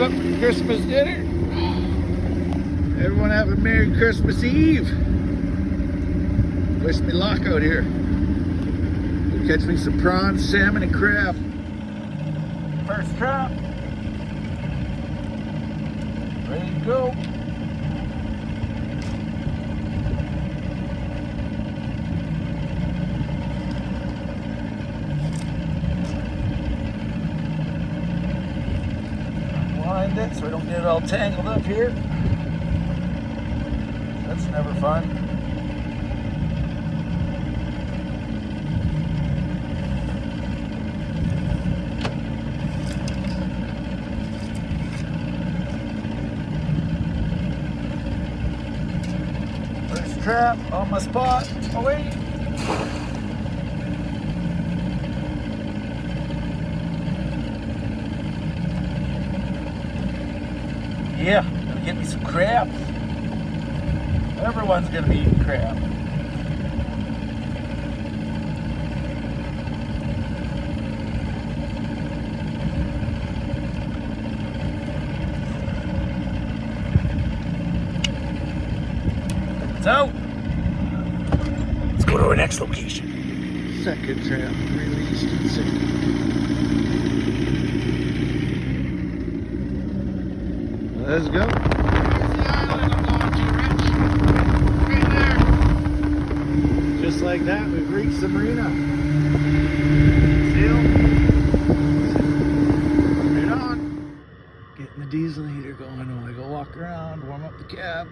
up for Christmas dinner. Everyone have a Merry Christmas Eve. Wish me luck out here. Go catch me some prawns, salmon, and crab. First trap. Ready to go. Wind it so I don't get it all tangled up here. That's never fun. First trap on my spot. Oh wait. Yeah, gonna get me some crab. Everyone's gonna be eating crab. So, let's go to our next location. Second trap released and sinking. Let's go. Here's the island I'm going to, Rich. Right there. Just like that, we've reached the marina. Seal. Right on. Getting the diesel heater going while I go walk around, warm up the cab.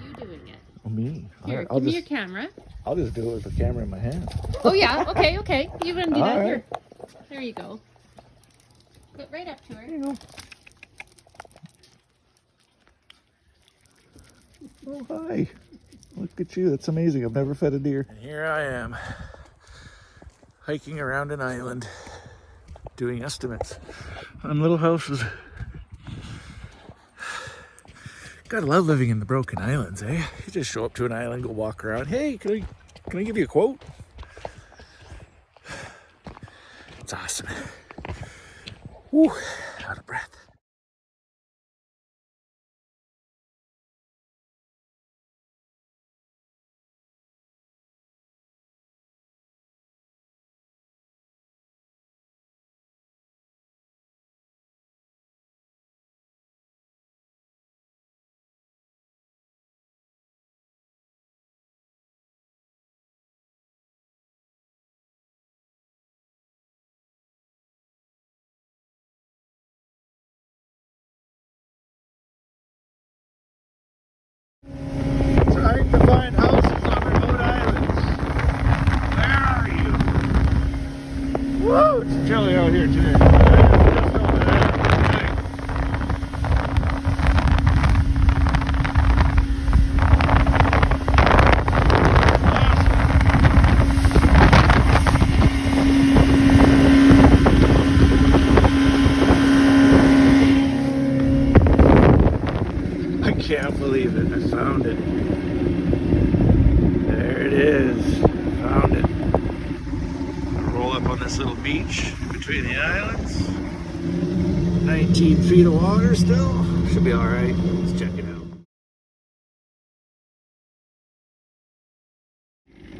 You doing it? Oh, me? Here, give me your camera. I'll just do it with the camera in my hand. Oh yeah, okay. You want to do that? Right. Here. There you go. Put right up to her. There you go. Oh, hi. Look at you. That's amazing. I've never fed a deer. And here I am, hiking around an island, doing estimates on little houses. Gotta love living in the broken islands, eh? You just show up to an island, go walk around. Hey, can I give you a quote? It's awesome. Woo, out of breath. Trying to find houses on remote islands. Where are you? Woo! It's chilly out here today. I can't believe it. I found it. There it is. Found it. I'll roll up on this little beach between the islands. 19 feet of water still. Should be alright. Let's check it out.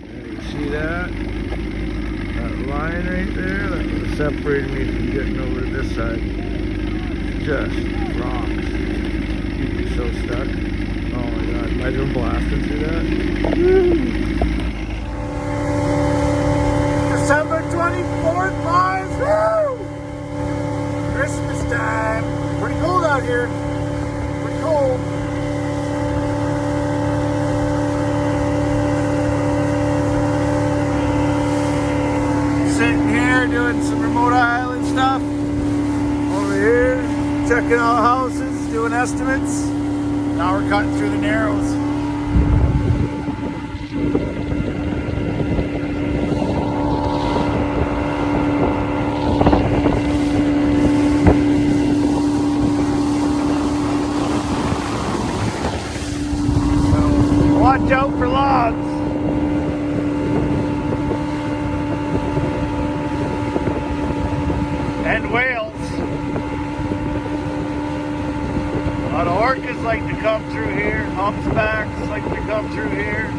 There, you see that? That line right there? That would have separated me from getting over to this side. Just rocks. You'd be so stuck. Oh my god, imagine blasting through that. Woo. December 24th, boys! Woo! Christmas time. Pretty cold out here. Pretty cold. Sitting here doing some remote island stuff. Over here, checking out houses, doing estimates. Now we're cutting through the narrows. So, watch out for logs. lot of orcas like to come through here. Humpbacks like to come through here.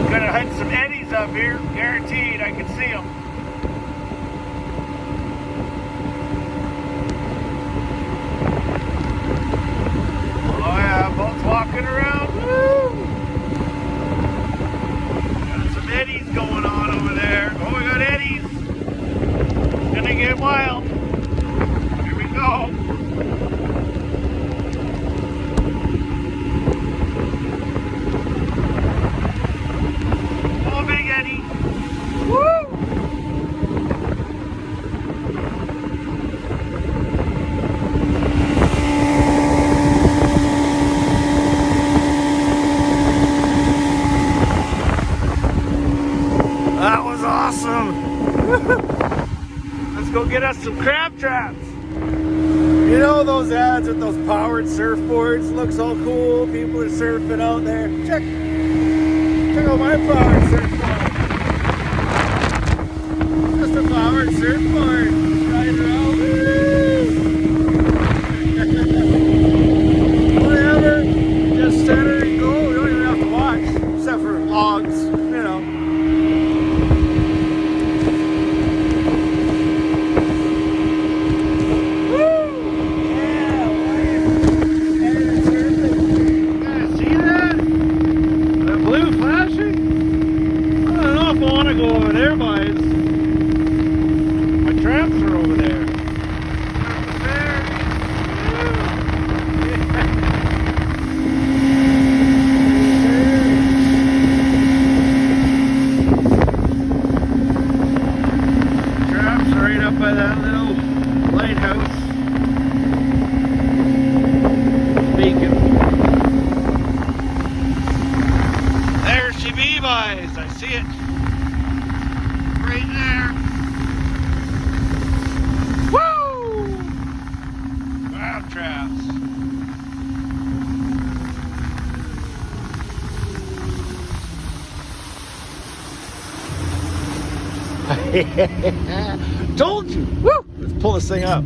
Gonna hunt some eddies up here, guaranteed. I can see them. Oh yeah, boats walking around. Woo! Got some eddies going on over there. Oh, we got eddies. It's gonna get wild. Here we go. Oh, big eddy. Woo! That was awesome. Let's go get us some crab traps. You know those ads with those powered surfboards? Looks all cool. People are surfing out there. Check out my powered surfboard. Just a powered surfboard. Ride around. Whatever. Just center and go. You don't even have to watch. Except for logs, you know. Go over there, boys. My traps are over there. Traps are right up by that little lighthouse. Beacon. There she be, boys. I see it. Right there. Woo! Crab traps. Told you. Woo! Let's pull this thing up.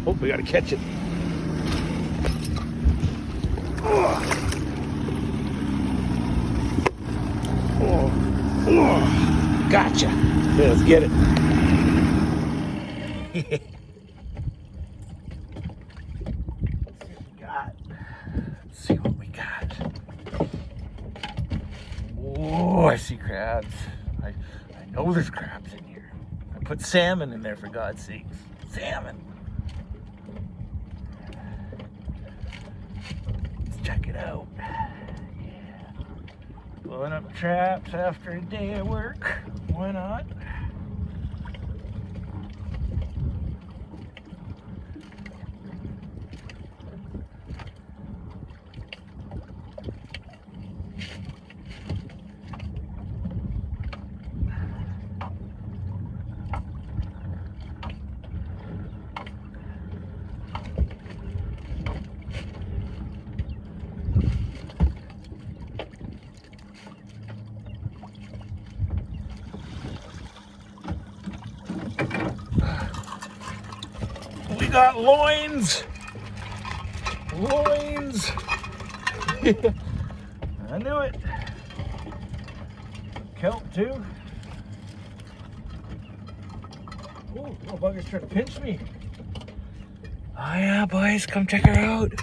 Oh, we gotta catch it. Oh. Oh. Oh. Gotcha. Okay, let's get it. Let's see what we got. Oh, I see crabs. I know there's crabs in here. I put salmon in there, for God's sakes. Salmon. Let's check it out. Blowing up traps after a day at work. Why not? We got loins. Loins. I knew it. Kelp too. Oh, little bugger's trying to pinch me. Oh yeah, boys, come check her out.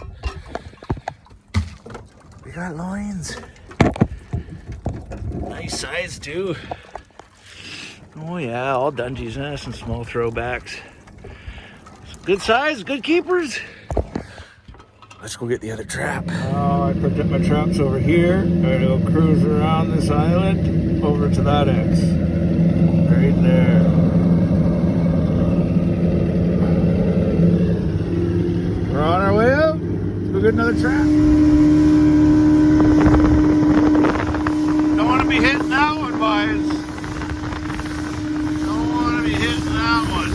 We got loins. Nice size too. Oh yeah, all dungeons, some small throwbacks. Good size, good keepers. Let's go get the other trap. Oh, I picked up my traps over here. I'm gonna go cruise around this island over to that X. Right there. We're on our way up. Let's go get another trap. Don't want to be hitting that one, boys. Don't want to be hitting that one.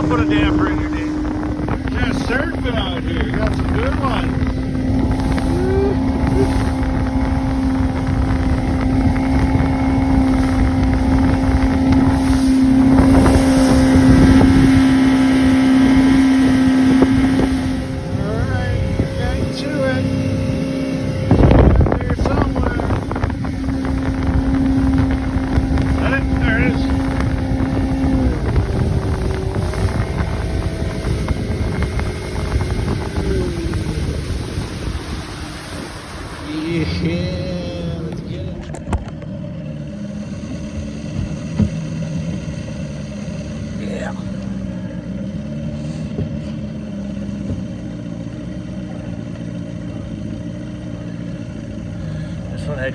Put a damper in your day. Just surfing out here. You got some good ones.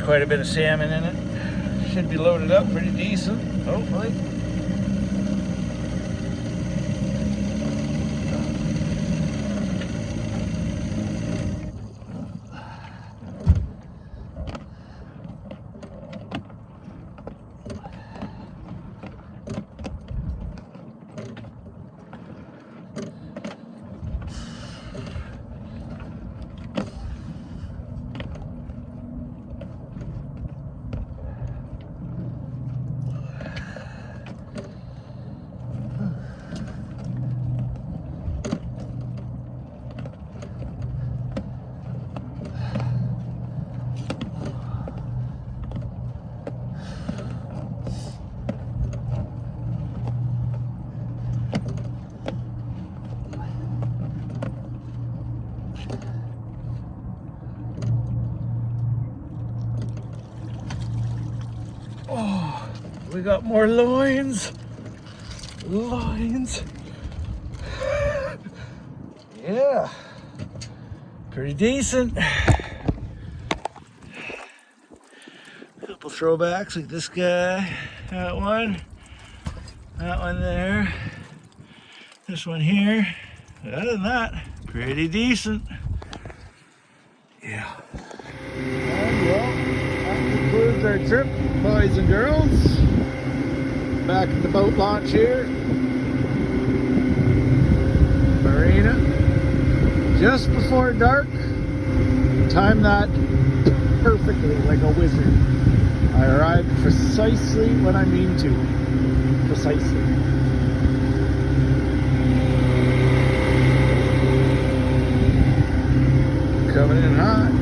Quite a bit of salmon in it. Should be loaded up pretty decent, hopefully. Oh, we got more loins. Loins. Yeah. Pretty decent. Couple throwbacks like this guy. That one. That one there. This one here. Other than that, pretty decent. Yeah. And well, that concludes our trip, boys and girls. Back at the boat launch here. Marina. Just before dark. Timed that perfectly like a wizard. I arrived precisely when I mean to. Precisely. Coming in hot.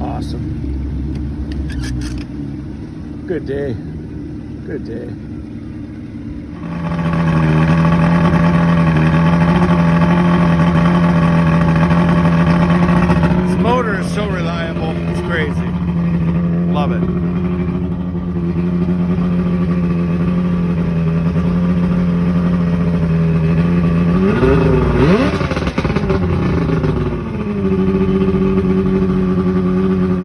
Awesome. Good day. Good day. This motor is so reliable. It's crazy. Love it.